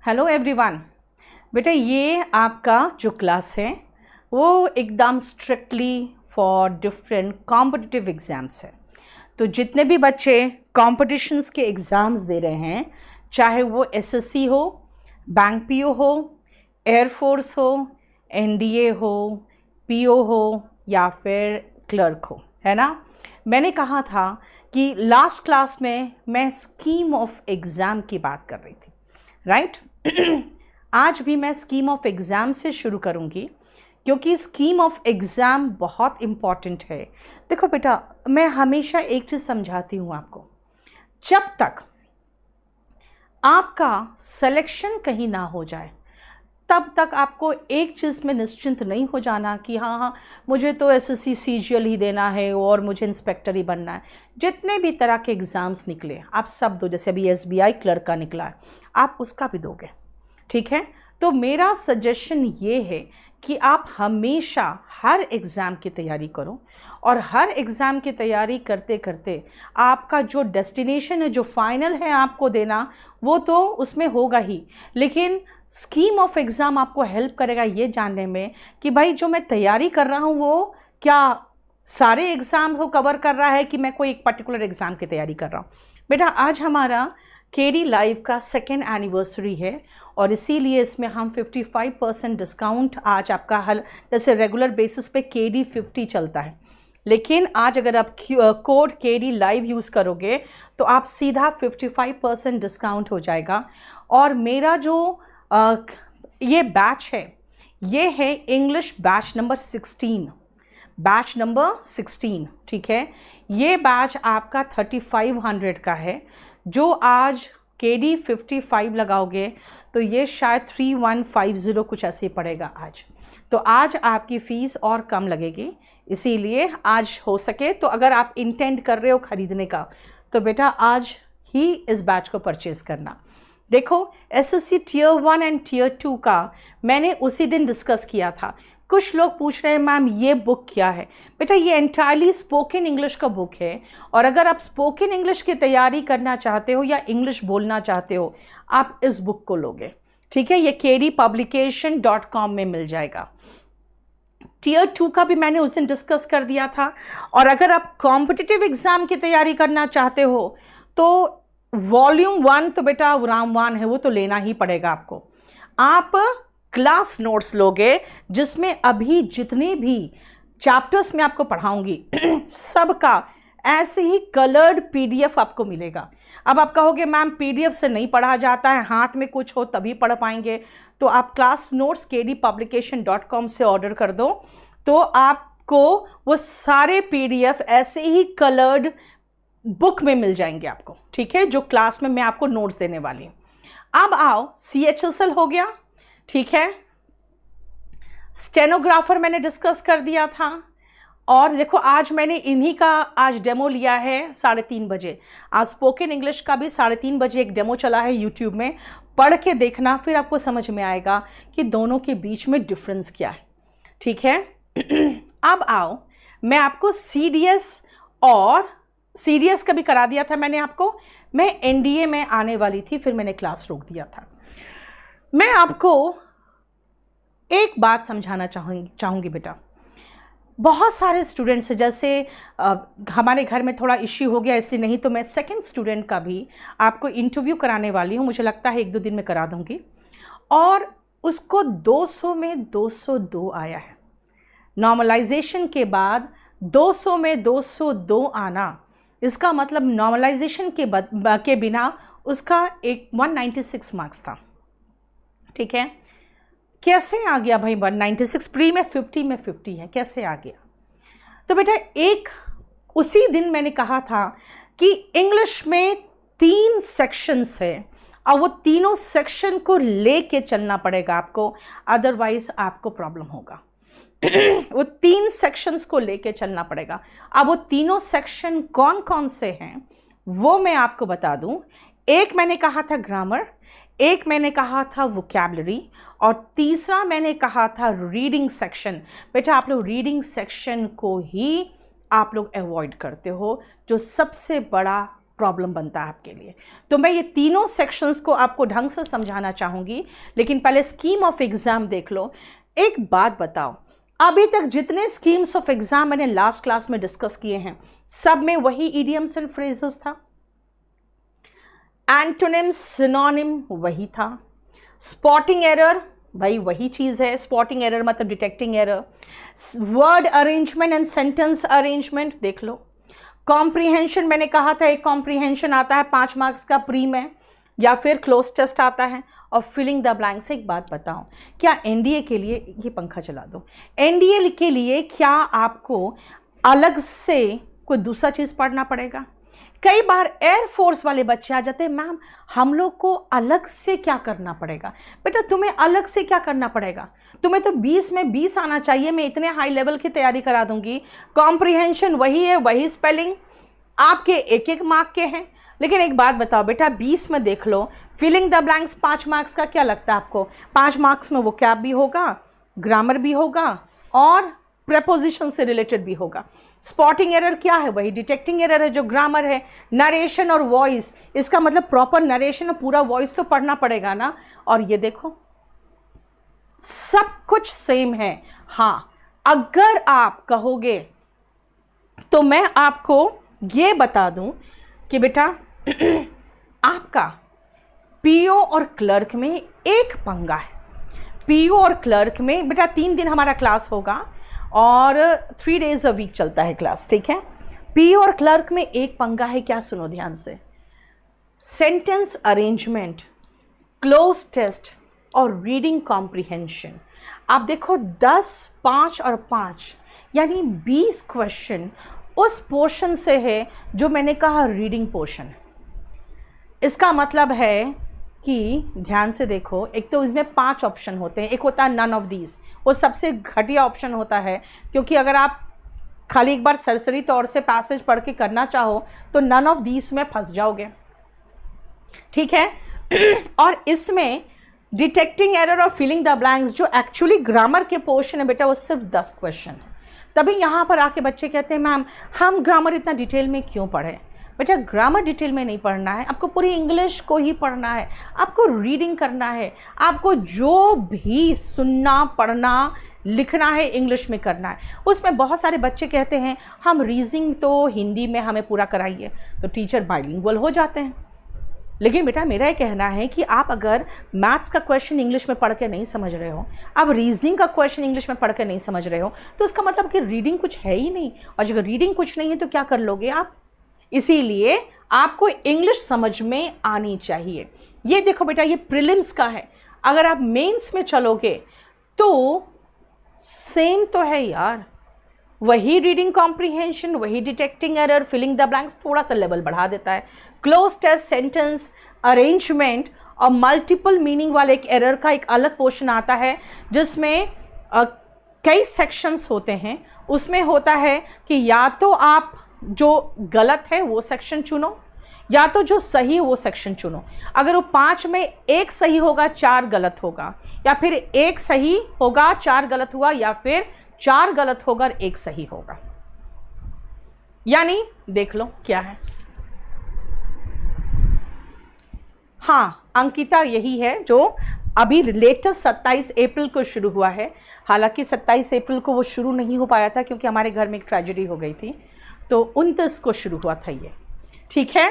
Hello everyone. बेटा ये आपका जो क्लास है वो एकदम strictly for different competitive exams है। तो जितने भी बच्चे कॉम्पिटिशन्स के एग्ज़ाम्स दे रहे हैं, चाहे वो एसएससी हो, बैंक पीओ हो, एयरफोर्स हो, एनडीए हो, पीओ हो या फिर क्लर्क हो, है ना। मैंने कहा था कि लास्ट क्लास में मैं स्कीम ऑफ एग्ज़ाम की बात कर रही थी, राइट। आज भी मैं स्कीम ऑफ एग्ज़ाम से शुरू करूंगी क्योंकि स्कीम ऑफ एग्ज़ाम बहुत इम्पॉर्टेंट है। देखो बेटा, मैं हमेशा एक चीज़ समझाती हूँ आपको, जब तक आपका सिलेक्शन कहीं ना हो जाए तब तक आपको एक चीज़ में निश्चिंत नहीं हो जाना कि हाँ मुझे तो एसएससी सीजीएल ही देना है और मुझे इंस्पेक्टर ही बनना है। जितने भी तरह के एग्ज़ाम्स निकले आप सब दो, जैसे अभी एसबीआई क्लर्क का निकला है, आप उसका भी दोगे, ठीक है। तो मेरा सजेशन ये है कि आप हमेशा हर एग्ज़ाम की तैयारी करो और हर एग्ज़ाम की तैयारी करते करते आपका जो डेस्टिनेशन है, जो फाइनल है आपको देना, वो तो उसमें होगा ही, लेकिन स्कीम ऑफ एग्ज़ाम आपको हेल्प करेगा ये जानने में कि भाई जो मैं तैयारी कर रहा हूँ वो क्या सारे एग्ज़ाम को कवर कर रहा है कि मैं कोई एक पर्टिकुलर एग्ज़ाम की तैयारी कर रहा हूँ। बेटा आज हमारा केडी लाइव का 2nd एनिवर्सरी है और इसीलिए इसमें हम 55% डिस्काउंट आज आपका हल, जैसे रेगुलर बेसिस पे केडी 50 चलता है, लेकिन आज अगर आप कोड केडी लाइव यूज़ करोगे तो आप सीधा 55% डिस्काउंट हो जाएगा। और मेरा जो ये बैच है ये है इंग्लिश बैच नंबर 16, ठीक है। ये बैच आपका 3500 का है, जो आज केडी 55 लगाओगे तो ये शायद 3150 कुछ ऐसे पड़ेगा आज। तो आज आपकी फ़ीस और कम लगेगी, इसीलिए आज हो सके तो अगर आप इंटेंड कर रहे हो ख़रीदने का तो बेटा आज ही इस बैच को परचेज़ करना। देखो एसएससी टियर 1 एंड टियर 2 का मैंने उसी दिन डिस्कस किया था। कुछ लोग पूछ रहे हैं मैम ये बुक क्या है। बेटा ये एंटायरली स्पोकन इंग्लिश का बुक है और अगर आप स्पोकन इंग्लिश की तैयारी करना चाहते हो या इंग्लिश बोलना चाहते हो आप इस बुक को लोगे, ठीक है। ये kdpublication.com में मिल जाएगा। टियर 2 का भी मैंने उस दिन डिस्कस कर दिया था। और अगर आप कॉम्पिटिटिव एग्ज़ाम की तैयारी करना चाहते हो तो वॉल्यूम 1 तो बेटा राम 1 है, वो तो लेना ही पड़ेगा आपको। आप क्लास नोट्स लोगे जिसमें अभी जितने भी चैप्टर्स में आपको पढ़ाऊंगी सबका ऐसे ही कलर्ड पीडीएफ आपको मिलेगा। अब आप कहोगे मैम पीडीएफ से नहीं पढ़ा जाता है, हाथ में कुछ हो तभी पढ़ पाएंगे, तो आप क्लास नोट्स kdpublication.com से ऑर्डर कर दो तो आपको वो सारे पीडीएफ ऐसे ही कलर्ड बुक में मिल जाएंगे आपको, ठीक है, जो क्लास में मैं आपको नोट्स देने वाली हूँ। अब आओ CHSL हो गया, ठीक है। स्टेनोग्राफर मैंने डिस्कस कर दिया था और देखो आज मैंने इन्हीं का आज डेमो लिया है 3:30 बजे। आज स्पोकन इंग्लिश का भी 3:30 बजे एक डेमो चला है यूट्यूब में, पढ़ के देखना, फिर आपको समझ में आएगा कि दोनों के बीच में डिफरेंस क्या है, ठीक है। अब आओ मैं आपको सीडीएस का भी करा दिया था मैंने आपको, मैं एनडीए में आने वाली थी फिर मैंने क्लास रोक दिया था। मैं आपको एक बात समझाना चाहूँगी बेटा, बहुत सारे स्टूडेंट्स जैसे हमारे घर में थोड़ा इश्यू हो गया इसलिए नहीं तो मैं सेकंड स्टूडेंट का भी आपको इंटरव्यू कराने वाली हूँ, मुझे लगता है 1-2 दिन में करा दूँगी। और उसको 200 में 202 आया है। नॉर्मलाइजेशन के बाद 200 में 202 आना, इसका मतलब नॉर्मलाइजेशन के बिना उसका एक 196 मार्क्स था, ठीक है। कैसे आ गया भाई 196? प्री में 50 में 50 है, कैसे आ गया? तो बेटा एक उसी दिन मैंने कहा था कि इंग्लिश में 3 सेक्शंस है और वो तीनों सेक्शन को लेके चलना पड़ेगा आपको, अदरवाइज आपको प्रॉब्लम होगा। वो 3 सेक्शंस को लेके चलना पड़ेगा। अब वो तीनों सेक्शन कौन कौन से हैं वो मैं आपको बता दूं। एक मैंने कहा था ग्रामर, एक मैंने कहा था वोकैबुलरी और तीसरा मैंने कहा था रीडिंग सेक्शन। बेटा आप लोग रीडिंग सेक्शन को ही आप लोग अवॉइड करते हो, जो सबसे बड़ा प्रॉब्लम बनता है आपके लिए। तो मैं ये तीनों सेक्शंस को आपको ढंग से समझाना चाहूँगी, लेकिन पहले स्कीम ऑफ एग्ज़ाम देख लो। एक बात बताओ, अभी तक जितने स्कीम्स ऑफ एग्ज़ाम मैंने लास्ट क्लास में डिस्कस किए हैं, सब में वही इडियम्स एंड फ्रेजेस था, एंटोनिम सिनोनिम वही था, स्पॉटिंग एरर भाई वही चीज़ है, स्पॉटिंग एरर मतलब detecting error, word arrangement and sentence arrangement देख लो, कॉम्प्रीहेंशन मैंने कहा था एक कॉम्प्रीहेंशन आता है 5 मार्क्स का प्री में या फिर क्लोज टेस्ट आता है, और फिलिंग द ब्लैंक्स। एक बात बताओ, क्या एनडीए के लिए, ये पंखा चला दो, एनडीए के लिए क्या आपको अलग से कोई दूसरा चीज़ पढ़ना पड़ेगा? कई बार एयरफोर्स वाले बच्चे आ जाते हैं, मैम हम लोग को अलग से क्या करना पड़ेगा? बेटा तुम्हें अलग से क्या करना पड़ेगा? तुम्हें तो 20 में 20 आना चाहिए, मैं इतने हाई लेवल की तैयारी करा दूंगी। कॉम्प्रीहेंशन वही है, वही स्पेलिंग, आपके एक एक मार्क के हैं। लेकिन एक बात बताओ बेटा, 20 में देख लो, फिलिंग द ब्लैंक्स 5 मार्क्स का क्या लगता है आपको? 5 मार्क्स में वो क्या भी होगा, ग्रामर भी होगा और प्रेपोजिशन से रिलेटेड भी होगा। स्पॉटिंग एरर क्या है? वही डिटेक्टिंग एरर है जो ग्रामर है। नरेशन और वॉइस, इसका मतलब प्रॉपर नरेशन और पूरा वॉइस तो पढ़ना पड़ेगा ना। और ये देखो सब कुछ सेम है। हाँ, अगर आप कहोगे तो मैं आपको ये बता दूं कि बेटा आपका पीओ और क्लर्क में एक पंगा है। पीओ और क्लर्क में बेटा 3 दिन हमारा क्लास होगा और 3 days अ वीक चलता है क्लास, ठीक है। पीओ और क्लर्क में एक पंगा है, क्या सुनो ध्यान से, सेंटेंस अरेंजमेंट, क्लोज टेस्ट और रीडिंग कॉम्प्रिहेंशन। आप देखो 10, 5 और 5 यानी 20 क्वेश्चन उस पोर्शन से है जो मैंने कहा रीडिंग पोर्शन। इसका मतलब है कि ध्यान से देखो, एक तो इसमें 5 ऑप्शन होते हैं, एक होता है नन ऑफ दीज, वो सबसे घटिया ऑप्शन होता है, क्योंकि अगर आप खाली एक बार सरसरी तौर से पैसेज पढ़ के करना चाहो तो नन ऑफ दीज में फंस जाओगे, ठीक है। और इसमें डिटेक्टिंग एरर और फिलिंग द ब्लैंक्स जो एक्चुअली ग्रामर के पोर्शन है बेटा, वो सिर्फ 10 क्वेश्चन है। तभी यहाँ पर आके बच्चे कहते हैं मैम हम ग्रामर इतना डिटेल में क्यों पढ़ें? बेटा ग्रामर डिटेल में नहीं पढ़ना है, आपको पूरी इंग्लिश को ही पढ़ना है, आपको रीडिंग करना है, आपको जो भी सुनना पढ़ना लिखना है इंग्लिश में करना है। उसमें बहुत सारे बच्चे कहते हैं हम रीजनिंग तो हिंदी में हमें पूरा कराइए, तो टीचर बाइलिंगुअल हो जाते हैं। लेकिन बेटा मेरा ये कहना है कि आप अगर मैथ्स का क्वेश्चन इंग्लिश में पढ़ के नहीं समझ रहे हो, आप रीजनिंग का क्वेश्चन इंग्लिश में पढ़ के नहीं समझ रहे हो, तो इसका मतलब कि रीडिंग कुछ है ही नहीं। और अगर रीडिंग कुछ नहीं है तो क्या कर लोगे आप? इसीलिए आपको इंग्लिश समझ में आनी चाहिए। ये देखो बेटा, ये प्रीलिम्स का है, अगर आप मेंस में चलोगे तो सेम तो है यार, वही रीडिंग कॉम्प्रिहेंशन, वही detecting error, filling the blanks, थोड़ा सा लेवल बढ़ा देता है। क्लोज टेस्ट, सेंटेंस अरेंजमेंट और मल्टीपल मीनिंग वाले एक एरर का एक अलग पोर्शन आता है जिसमें कई सेक्शंस होते हैं। उसमें होता है कि या तो आप जो गलत है वो सेक्शन चुनो, या तो जो सही है वो सेक्शन चुनो। अगर वो 5 में एक सही होगा 4 गलत होगा, या फिर एक सही होगा 4 गलत हुआ, या फिर 4 गलत होगा और 1 सही होगा। यानी देख लो क्या है। हाँ, अंकिता यही है जो अभी लेटेस्ट 27 अप्रैल को शुरू हुआ है। हालांकि 27 अप्रैल को वो शुरू नहीं हो पाया था क्योंकि हमारे घर में एक ट्रेजेडी हो गई थी, तो 29 को शुरू हुआ था ये, ठीक है।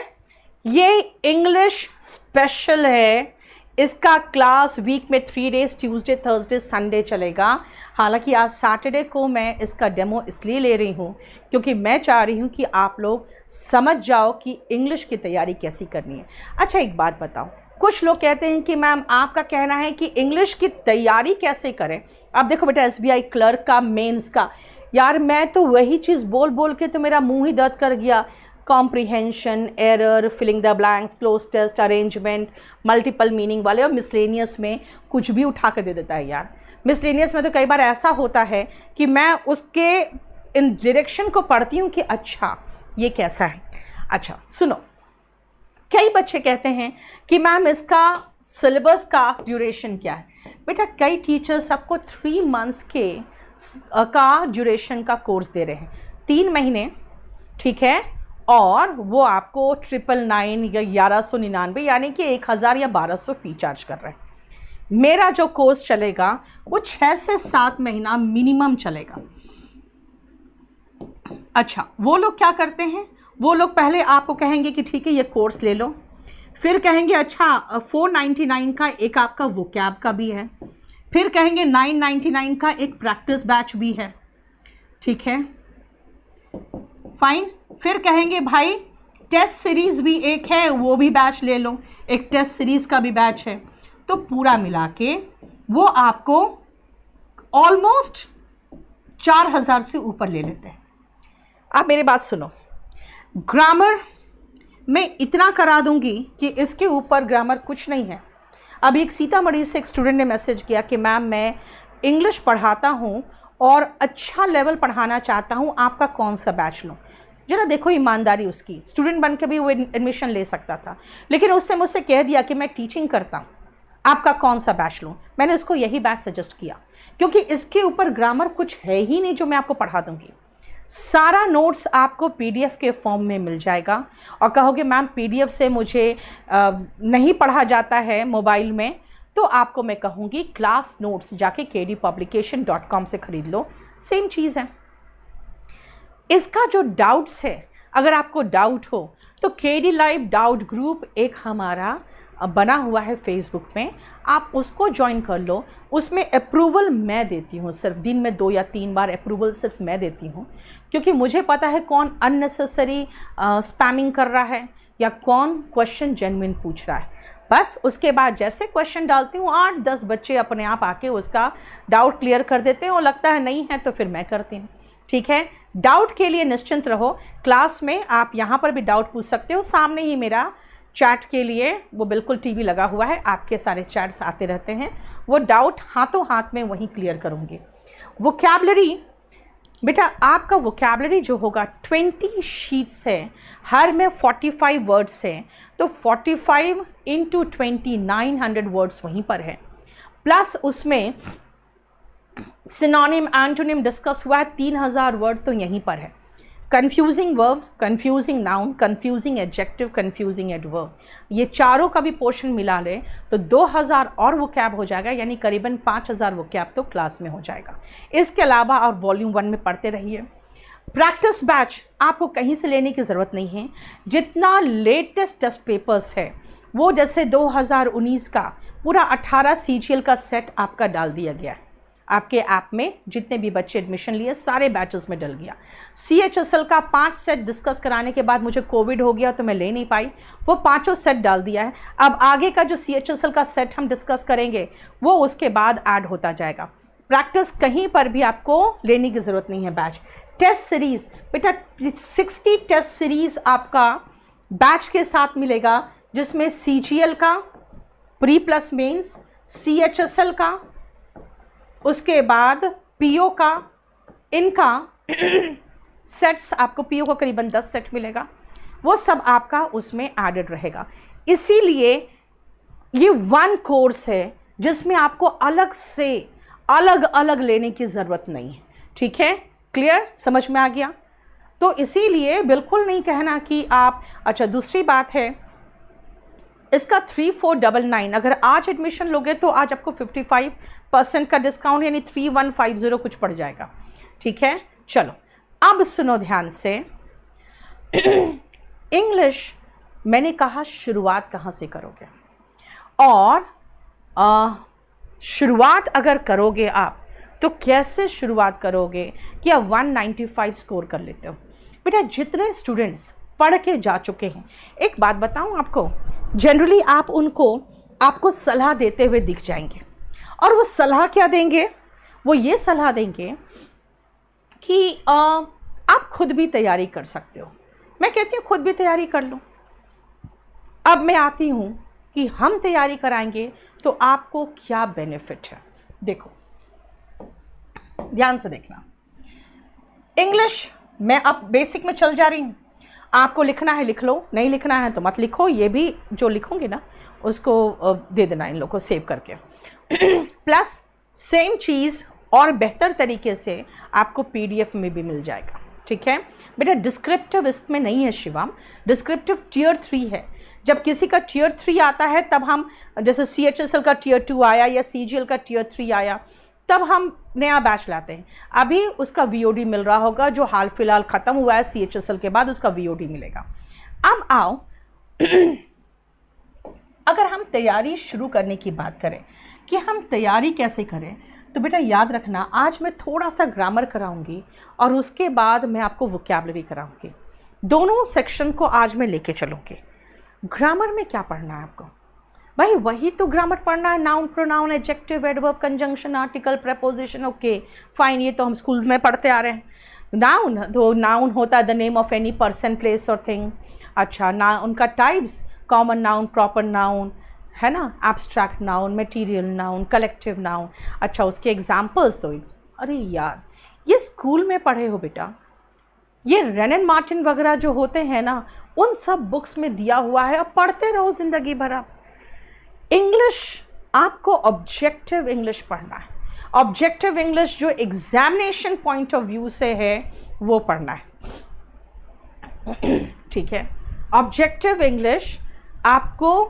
ये इंग्लिश स्पेशल है, इसका क्लास वीक में 3 days ट्यूसडे, थर्सडे, संडे चलेगा। हालांकि आज सैटरडे को मैं इसका डेमो इसलिए ले रही हूँ क्योंकि मैं चाह रही हूँ कि आप लोग समझ जाओ कि इंग्लिश की तैयारी कैसी करनी है। अच्छा एक बात बताओ, कुछ लोग कहते हैं कि मैम आपका कहना है कि इंग्लिश की तैयारी कैसे करें। आप देखो बेटा SBI क्लर्क का, मेंस का, यार मैं तो वही चीज़ बोल बोल के तो मेरा मुंह ही दर्द कर गया। Comprehension, error, filling the blanks, cloze test, arrangement, multiple meaning वाले, और मिसलेनियस में कुछ भी उठा के दे देता है यार। मिसलेनियस में तो कई बार ऐसा होता है कि मैं उसके इन डायरेक्शन को पढ़ती हूँ कि अच्छा ये कैसा है। अच्छा सुनो, कई बच्चे कहते हैं कि मैम इसका सिलेबस का ड्यूरेशन क्या है। बेटा कई टीचर्स आपको 3 months का ड्यूरेशन का कोर्स दे रहे हैं, 3 महीने, ठीक है। और वो आपको 999 या 1199 यानी कि 1000 या 1200 फ़ी चार्ज कर रहे हैं। मेरा जो कोर्स चलेगा वो 6 से 7 महीना मिनिमम चलेगा। अच्छा, वो लोग क्या करते हैं, वो लोग पहले आपको कहेंगे कि ठीक है ये कोर्स ले लो, फिर कहेंगे अच्छा 499 का एक आपका वोकैब का भी है, फिर कहेंगे 999 का एक प्रैक्टिस बैच भी है, ठीक है फाइन। फिर कहेंगे भाई टेस्ट सीरीज़ भी एक है, वो भी बैच ले लो, एक टेस्ट सीरीज़ का भी बैच है। तो पूरा मिला के वो आपको ऑलमोस्ट 4000 से ऊपर ले लेते हैं। आप मेरी बात सुनो, ग्रामर मैं इतना करा दूंगी कि इसके ऊपर ग्रामर कुछ नहीं है। अभी एक सीतामढ़ी से एक स्टूडेंट ने मैसेज किया कि मैम मैं इंग्लिश पढ़ाता हूँ और अच्छा लेवल पढ़ाना चाहता हूँ, आपका कौन सा बैच लूँ। जरा देखो ईमानदारी उसकी, स्टूडेंट बन के भी वो एडमिशन ले सकता था, लेकिन उसने मुझसे कह दिया कि मैं टीचिंग करता हूँ, आपका कौन सा बैच लूँ। मैंने उसको यही बैच सजेस्ट किया, क्योंकि इसके ऊपर ग्रामर कुछ है ही नहीं जो मैं आपको पढ़ा दूँगी। सारा नोट्स आपको पीडीएफ के फॉर्म में मिल जाएगा। और कहोगे मैम पीडीएफ से मुझे नहीं पढ़ा जाता है मोबाइल में, तो आपको मैं कहूँगी क्लास नोट्स जाके kdpublication.com से ख़रीद लो, सेम चीज़ है। इसका जो डाउट्स है, अगर आपको डाउट हो तो केडी लाइव डाउट ग्रुप एक हमारा बना हुआ है फेसबुक में, आप उसको ज्वाइन कर लो। उसमें अप्रूवल मैं देती हूँ, सिर्फ दिन में 2 या 3 बार अप्रूवल सिर्फ मैं देती हूँ, क्योंकि मुझे पता है कौन अननेसेसरी स्पैमिंग कर रहा है या कौन क्वेश्चन जेन्युइन पूछ रहा है। बस उसके बाद जैसे क्वेश्चन डालती हूँ 8-10 बच्चे अपने आप आके उसका डाउट क्लियर कर देते हैं, और लगता है नहीं है तो फिर मैं करती हूँ, ठीक है। डाउट के लिए निश्चिंत रहो, क्लास में आप यहाँ पर भी डाउट पूछ सकते हो। सामने ही मेरा चैट के लिए वो बिल्कुल टीवी लगा हुआ है, आपके सारे चैट्स आते रहते हैं, वो डाउट हाथों हाथ में वहीं क्लियर करूँगी। वोकैबलरी बेटा आपका वोकैबलरी जो होगा 20 शीट्स है, हर में 45 वर्ड्स हैं, तो 45 × 2900 वर्ड्स वहीं पर है, प्लस उसमें सिनोनिम एंटोनिम डिस्कस हुआ है 3000 वर्ड तो यहीं पर है। Confusing verb, confusing noun, confusing adjective, confusing adverb, ये चारों का भी पोर्शन मिला ले तो 2000 और वोकैब हो जाएगा, यानी करीबन 5000 वोकैब तो क्लास में हो जाएगा। इसके अलावा और वॉल्यूम 1 में पढ़ते रहिए। प्रैक्टिस बैच आपको कहीं से लेने की ज़रूरत नहीं है, जितना लेटेस्ट टेस्ट पेपर्स है वो जैसे 2019 का पूरा 18 CGL का सेट आपका डाल दिया गया है आपके ऐप में। जितने भी बच्चे एडमिशन लिए सारे बैचेस में डल गया। CHSL का 5 सेट डिस्कस कराने के बाद मुझे कोविड हो गया तो मैं ले नहीं पाई, वो 5 सेट डाल दिया है। अब आगे का जो CHSL का सेट हम डिस्कस करेंगे वो उसके बाद ऐड होता जाएगा। प्रैक्टिस कहीं पर भी आपको लेने की ज़रूरत नहीं है। बैच टेस्ट सीरीज़ बेटा 60 टेस्ट सीरीज़ आपका बैच के साथ मिलेगा, जिसमें CGL का, प्री प्लस मेंस, CHSL का, उसके बाद PO का, इनका सेट्स आपको PO का करीबन 10 सेट मिलेगा, वो सब आपका उसमें एडेड रहेगा। इसीलिए ये 1 कोर्स है जिसमें आपको अलग से अलग अलग लेने की ज़रूरत नहीं है, ठीक है। क्लियर, समझ में आ गया? तो इसीलिए बिल्कुल नहीं कहना कि आप, अच्छा दूसरी बात है इसका 3499 अगर आज एडमिशन लोगे तो आज आपको 55% का डिस्काउंट यानी 3150 कुछ पड़ जाएगा, ठीक है। चलो अब सुनो ध्यान से। इंग्लिश मैंने कहा शुरुआत कहाँ से करोगे, और शुरुआत अगर करोगे आप तो कैसे शुरुआत करोगे कि आप 195 स्कोर कर लेते हो। बेटा जितने स्टूडेंट्स पढ़ के जा चुके हैं, एक बात बताऊं आपको, जनरली आप उनको आपको सलाह देते हुए दिख जाएंगे, और वो सलाह क्या देंगे, वो ये सलाह देंगे कि आप खुद भी तैयारी कर सकते हो। मैं कहती हूँ खुद भी तैयारी कर लो। अब मैं आती हूँ कि हम तैयारी कराएंगे तो आपको क्या बेनिफिट है। देखो ध्यान से देखना, इंग्लिश मैं अब बेसिक में चल जा रही हूँ, आपको लिखना है लिख लो, नहीं लिखना है तो मत लिखो, ये भी जो लिखोगे ना उसको दे देना इन लोगों को सेव करके। प्लस सेम चीज़ और बेहतर तरीके से आपको PDF में भी मिल जाएगा, ठीक है बेटा। डिस्क्रिप्टिव इसमें नहीं है शिवम, डिस्क्रिप्टिव टियर 3 है। जब किसी का टियर 3 आता है तब हम, जैसे CHSL का टियर 2 आया या CGL का टियर 3 आया, तब हम नया बैच लाते हैं। अभी उसका VOD मिल रहा होगा, जो हाल फिलहाल ख़त्म हुआ है CHSL के बाद, उसका VOD मिलेगा। अब आओ अगर हम तैयारी शुरू करने की बात करें कि हम तैयारी कैसे करें, तो बेटा याद रखना, आज मैं थोड़ा सा ग्रामर कराऊंगी और उसके बाद मैं आपको वोकैबुलरी कराऊंगी। दोनों सेक्शन को आज मैं लेके चलूँगी। ग्रामर में क्या पढ़ना है आपको भाई? वही तो ग्रामर पढ़ना है, noun, pronoun, adjective, adverb, conjunction, article, preposition. Okay fine, ये तो हम स्कूल में पढ़ते आ रहे हैं। नाउन, तो नाउन होता है the name of any person, place और थिंग। अच्छा, ना उनका types, common noun, proper noun, है ना, abstract noun, material noun, collective noun. अच्छा, उसके एग्जाम्पल्स तो अरे यार ये स्कूल में पढ़े हो बेटा, ये रेन एंड मार्टिन वगैरह जो होते हैं ना, उन सब बुक्स में दिया हुआ है, अब पढ़ते रहो ज़िंदगी भर। आप इंग्लिश, आपको ऑब्जेक्टिव इंग्लिश पढ़ना है। ऑब्जेक्टिव इंग्लिश जो एग्जामिनेशन पॉइंट ऑफ व्यू से है वो पढ़ना है, ठीक है। ऑब्जेक्टिव इंग्लिश आपको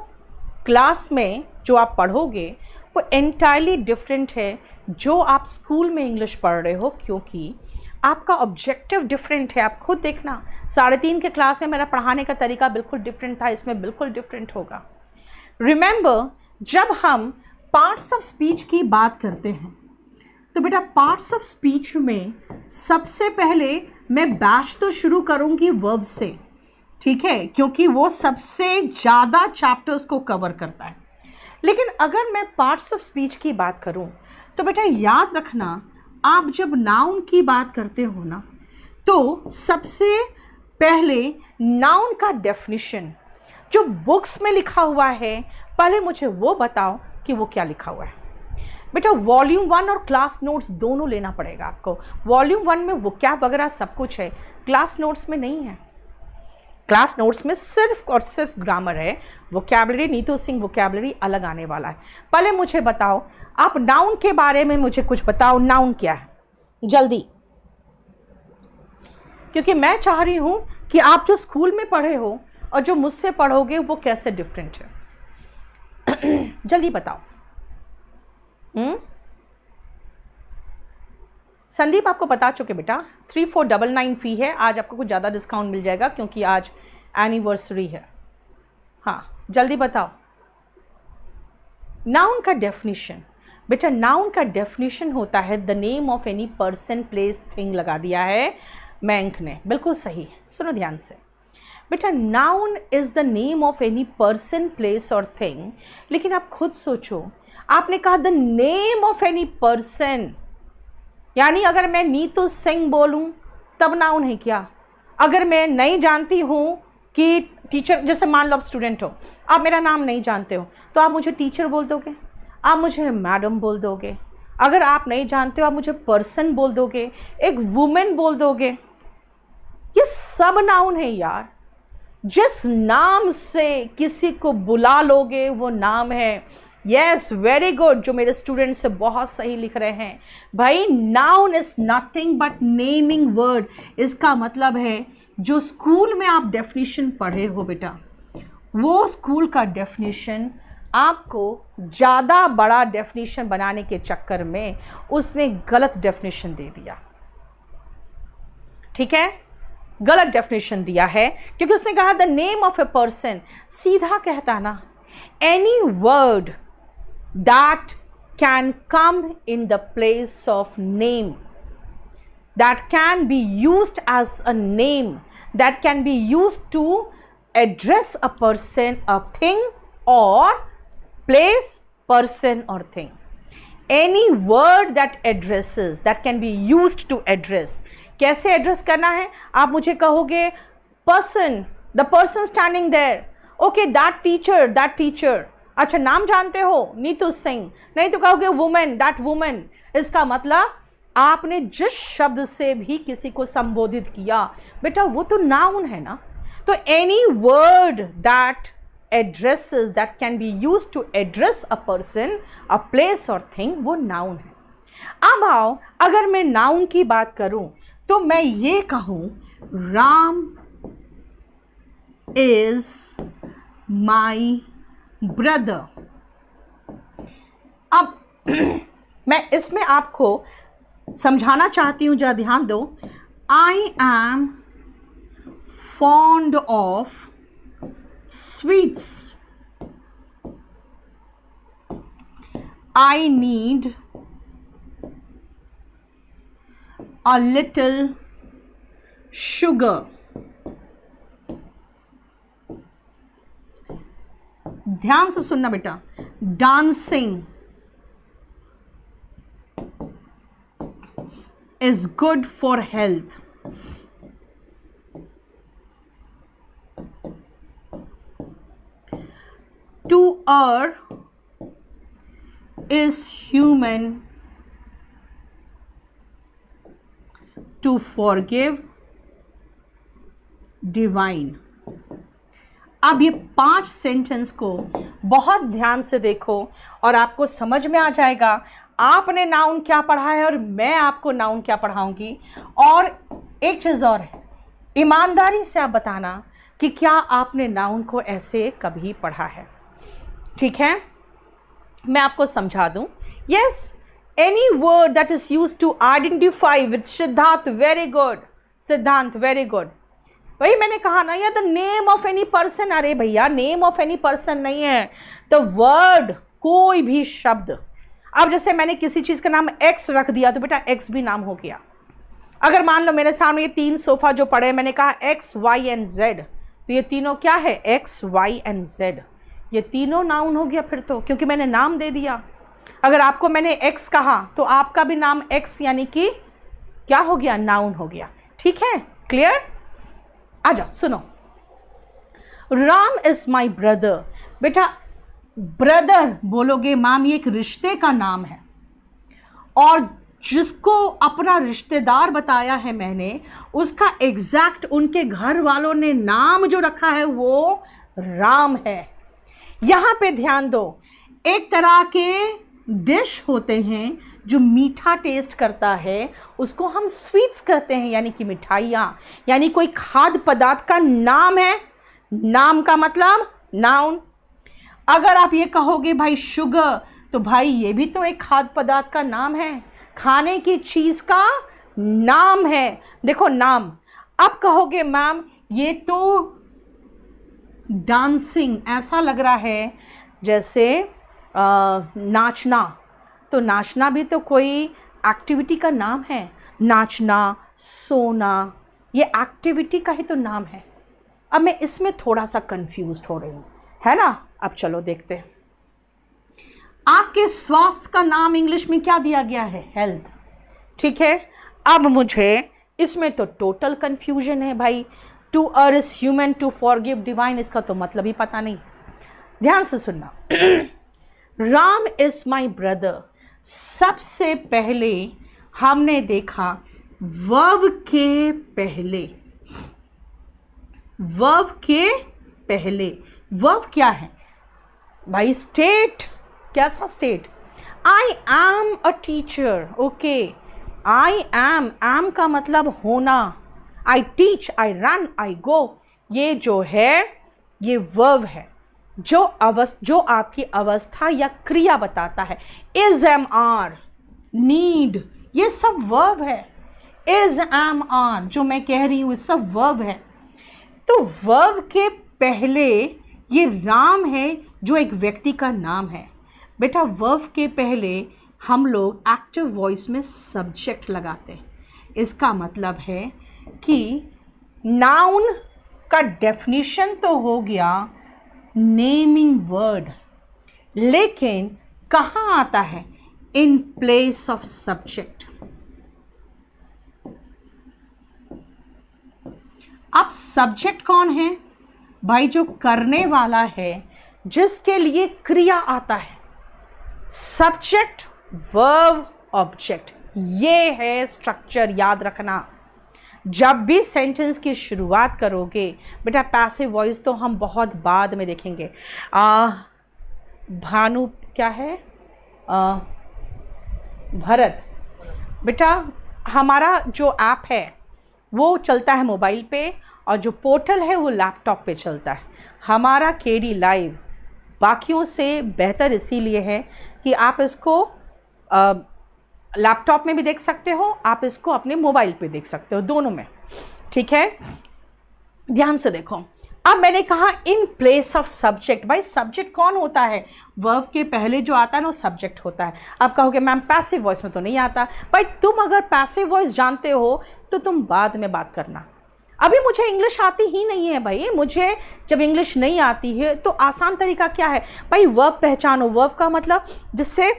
क्लास में जो आप पढ़ोगे वो एंटायरली डिफरेंट है जो आप स्कूल में इंग्लिश पढ़ रहे हो, क्योंकि आपका ऑब्जेक्टिव डिफरेंट है। आप खुद देखना, 3.5 के क्लास में मेरा पढ़ाने का तरीका बिल्कुल डिफरेंट था, इसमें बिल्कुल डिफरेंट होगा। रिमेंबर, जब हम पार्ट्स ऑफ स्पीच की बात करते हैं तो बेटा पार्ट्स ऑफ स्पीच में सबसे पहले मैं बैच तो शुरू करूंगी वर्ब से, ठीक है, क्योंकि वो सबसे ज़्यादा चैप्टर्स को कवर करता है। लेकिन अगर मैं पार्ट्स ऑफ स्पीच की बात करूं तो बेटा याद रखना, आप जब नाउन की बात करते हो ना, तो सबसे पहले नाउन का डेफिनेशन जो बुक्स में लिखा हुआ है, पहले मुझे वो बताओ कि वो क्या लिखा हुआ है। बेटा वॉल्यूम 1 और क्लास नोट्स दोनों लेना पड़ेगा आपको। वॉल्यूम 1 में वोकैब वगैरह सब कुछ है, क्लास नोट्स में नहीं है। क्लास नोट्स में सिर्फ और सिर्फ ग्रामर है। वोकैबुलरी, नीतू सिंह वोकैबुलरी अलग आने वाला है। पहले मुझे बताओ, आप नाउन के बारे में मुझे कुछ बताओ, नाउन क्या है जल्दी, क्योंकि मैं चाह रही हूं कि आप जो स्कूल में पढ़े हो और जो मुझसे पढ़ोगे वो कैसे डिफरेंट है। जल्दी बताओ। संदीप आपको बता चुके बेटा, 3499 फ़ी है। आज आपको कुछ ज़्यादा डिस्काउंट मिल जाएगा क्योंकि आज एनिवर्सरी है। हाँ जल्दी बताओ। नाउन का डेफिनेशन, बेटा नाउन का डेफिनेशन होता है the name of any person, place, thing. लगा दिया है मैंक ने, बिल्कुल सही। सुनो ध्यान से बेटा, noun is the name of any person, place और थिंग। लेकिन आप खुद सोचो, आपने कहा the name of any person, यानी अगर मैं नीतू सिंह बोलूं तब नाउन है क्या? अगर मैं नहीं जानती हूं कि टीचर, जैसे मान लो आप स्टूडेंट हो, आप मेरा नाम नहीं जानते हो, तो आप मुझे टीचर बोल दोगे, आप मुझे मैडम बोल दोगे। अगर आप नहीं जानते हो आप मुझे पर्सन बोल दोगे, एक वुमेन बोल दोगे। ये सब नाउन है यार। जिस नाम से किसी को बुला लोगे वो नाम है। यस, वेरी गुड, जो मेरे स्टूडेंट्स से बहुत सही लिख रहे हैं भाई। Noun is nothing but naming word. इसका मतलब है जो स्कूल में आप डेफिनेशन पढ़े हो बेटा, वो स्कूल का डेफिनेशन आपको ज़्यादा बड़ा डेफिनेशन बनाने के चक्कर में उसने गलत डेफिनेशन दे दिया, ठीक है, गलत डेफिनेशन दिया है। क्योंकि उसने कहा the name of a person, सीधा कहता ना, any word that can come in the place of name, that can be used as a name, that can be used to address a person, a thing or place, person or thing. Any word that addresses, that can be used to address. कैसे address करना है? आप मुझे कहोगे person, the person standing there, okay, that teacher, that teacher. अच्छा, नाम जानते हो नीतू सिंह, नहीं तो कहोगे वुमेन, दैट वुमेन। इसका मतलब आपने जिस शब्द से भी किसी को संबोधित किया बेटा वो तो नाउन है ना। तो any word that addresses, that can be used to address a person, a place और थिंग, वो नाउन है। अब आओ, अगर मैं नाउन की बात करूं तो मैं ये कहूँ राम इज माई ब्रदर। अब मैं इसमें आपको समझाना चाहती हूँ, जरा ध्यान दो। I am fond of sweets, I need a little sugar. ध्यान से सुनना बेटा। Dancing is good for health. To err is human, to forgive divine। अब ये 5 सेंटेंस को बहुत ध्यान से देखो और आपको समझ में आ जाएगा आपने नाउन क्या पढ़ा है और मैं आपको नाउन क्या पढ़ाऊंगी। और एक चीज़ और है, ईमानदारी से आप बताना कि क्या आपने नाउन को ऐसे कभी पढ़ा है। ठीक है, मैं आपको समझा दूं। Yes, any word that is use to identify with Siddhant, very good Siddhant, very good. वही मैंने कहा ना, या the name of any person. अरे भैया, नेम ऑफ एनी पर्सन नहीं है, द वर्ड, कोई भी शब्द। अब जैसे मैंने किसी चीज का नाम एक्स रख दिया तो बेटा एक्स भी नाम हो गया। अगर मान लो मेरे सामने ये 3 सोफा जो पड़े, मैंने कहा एक्स वाई एंड जेड, तो ये तीनों क्या है? X Y and Z. ये तीनों नाउन हो गया फिर तो, क्योंकि मैंने नाम दे दिया। अगर आपको मैंने एक्स कहा तो आपका भी नाम एक्स यानी कि क्या हो गया? नाउन हो गया। ठीक है, क्लियर? आ जाओ सुनो। Ram is my brother. बेटा ब्रदर बोलोगे माम, ये एक रिश्ते का नाम है, और जिसको अपना रिश्तेदार बताया है मैंने, उसका एग्जैक्ट उनके घर वालों ने नाम जो रखा है वो राम है। यहां पे ध्यान दो, एक तरह के डिश होते हैं जो मीठा टेस्ट करता है, उसको हम स्वीट्स कहते हैं, यानी कि मिठाइयाँ, यानी कोई खाद्य पदार्थ का नाम है। नाम का मतलब नाउन। अगर आप ये कहोगे भाई शुगर, तो भाई ये भी तो एक खाद्य पदार्थ का नाम है, खाने की चीज़ का नाम है। देखो नाम। अब कहोगे मैम ये तो डांसिंग, ऐसा लग रहा है जैसे नाचना, तो नाचना भी तो कोई एक्टिविटी का नाम है। नाचना, सोना, ये एक्टिविटी का ही तो नाम है। अब मैं इसमें थोड़ा सा कंफ्यूज हो रही हूँ, है ना? अब चलो देखते हैं। आपके स्वास्थ्य का नाम इंग्लिश में क्या दिया गया है? हेल्थ। ठीक है, अब मुझे इसमें तो टोटल कंफ्यूजन है भाई। To err is human, to forgive divine, इसका तो मतलब ही पता नहीं। ध्यान से सुनना। Ram is my brother. सबसे पहले हमने देखा वर्ब के पहले, वर्ब के पहले वर्ब क्या है भाई? स्टेट। कैसा state? I am a teacher. Okay, I am का मतलब होना। आई टीच, आई रन, आई गो, ये जो है ये वर्ब है, जो आपकी अवस्था या क्रिया बताता है। इज एम आर, नीड, ये सब वर्ब है। इज एम आर जो मैं कह रही हूँ, ये सब वर्ब है। तो वर्ब के पहले ये राम है जो एक व्यक्ति का नाम है। बेटा वर्ब के पहले हम लोग एक्टिव वॉइस में सब्जेक्ट लगाते हैं। इसका मतलब है कि नाउन का डेफिनेशन तो हो गया नेमिंग वर्ड, लेकिन कहाँ आता है? In place of subject. अब सब्जेक्ट कौन है भाई? जो करने वाला है, जिसके लिए क्रिया आता है। सब्जेक्ट, वर्ब, ऑब्जेक्ट, ये है स्ट्रक्चर, याद रखना। जब भी सेंटेंस की शुरुआत करोगे बेटा, पैसिव वॉइस तो हम बहुत बाद में देखेंगे। भानु क्या है? भरत। बेटा हमारा जो ऐप है वो चलता है मोबाइल पे, और जो पोर्टल है वो लैपटॉप पे चलता है। हमारा केडी लाइव बाकियों से बेहतर इसीलिए है कि आप इसको लैपटॉप में भी देख सकते हो, आप इसको अपने मोबाइल पे देख सकते हो, दोनों में। ठीक है, ध्यान से देखो। अब मैंने कहा इन प्लेस ऑफ सब्जेक्ट। भाई सब्जेक्ट कौन होता है? वर्ब के पहले जो आता है ना वो सब्जेक्ट होता है। अब कहोगे मैम पैसिव वॉइस में तो नहीं आता। भाई तुम अगर पैसिव वॉइस जानते हो तो तुम बाद में बात करना। अभी मुझे इंग्लिश आती ही नहीं है भाई। मुझे जब इंग्लिश नहीं आती है तो आसान तरीका क्या है भाई? वर्ब पहचानो। वर्ब का मतलब जिससे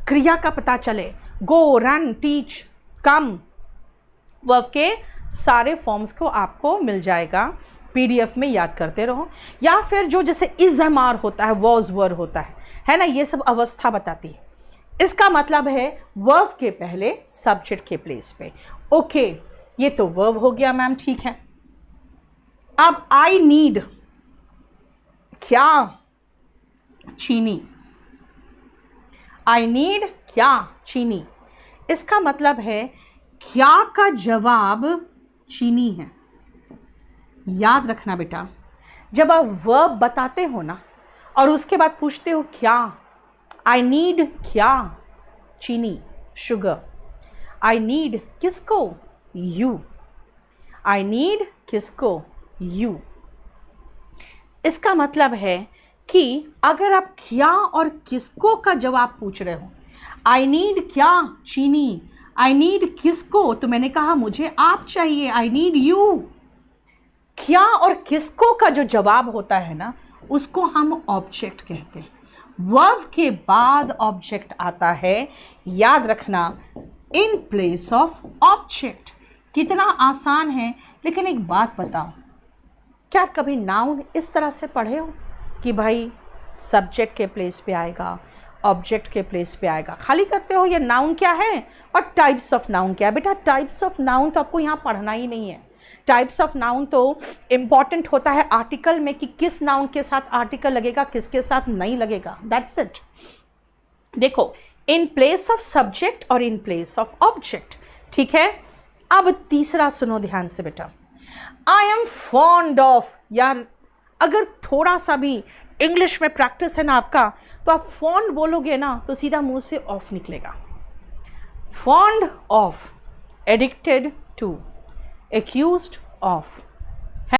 क्रिया का पता चले। गो, रन, टीच, कम, वर्ब के सारे फॉर्म्स को आपको मिल जाएगा। पीडीएफ में याद करते रहो। या फिर जो जैसे इज एम आर होता है, वॉज वर होता है ना, ये सब अवस्था बताती है। इसका मतलब है वर्ब के पहले सब्जेक्ट के प्लेस पे। ओके, ये तो वर्ब हो गया मैम, ठीक है। अब आई नीड क्या? चीनी। आई नीड क्या? चीनी। इसका मतलब है क्या का जवाब चीनी है। याद रखना बेटा, जब आप वर्ब बताते हो ना और उसके बाद पूछते हो क्या, आई नीड क्या? चीनी, शुगर। आई नीड किसको? यू। आई नीड किसको? यू। इसका मतलब है कि अगर आप क्या और किसको का जवाब पूछ रहे हो, आई नीड क्या? चीनी। आई नीड किसको? तो मैंने कहा मुझे आप चाहिए, आई नीड यू। क्या और किसको का जो जवाब होता है ना उसको हम ऑब्जेक्ट कहते हैं। वर्ब के बाद ऑब्जेक्ट आता है, याद रखना, इन प्लेस ऑफ ऑब्जेक्ट। कितना आसान है। लेकिन एक बात बताओ, क्या कभी नाउन इस तरह से पढ़े हो कि भाई सब्जेक्ट के प्लेस पे आएगा, ऑब्जेक्ट के प्लेस पे आएगा? खाली करते हो ये नाउन क्या है और टाइप्स ऑफ नाउन क्या है। बेटा टाइप्स ऑफ नाउन तो आपको यहाँ पढ़ना ही नहीं है। टाइप्स ऑफ नाउन तो इम्पॉर्टेंट होता है आर्टिकल में कि किस नाउन के साथ आर्टिकल लगेगा, किसके साथ नहीं लगेगा। That's it. देखो, इन प्लेस ऑफ सब्जेक्ट और इन प्लेस ऑफ ऑब्जेक्ट। ठीक है, अब तीसरा सुनो ध्यान से बेटा। I am fond of. यार अगर थोड़ा सा भी इंग्लिश में प्रैक्टिस है ना आपका, तो आप फॉन्ड बोलोगे ना तो सीधा मुंह से ऑफ निकलेगा। Fond of, addicted to, accused of,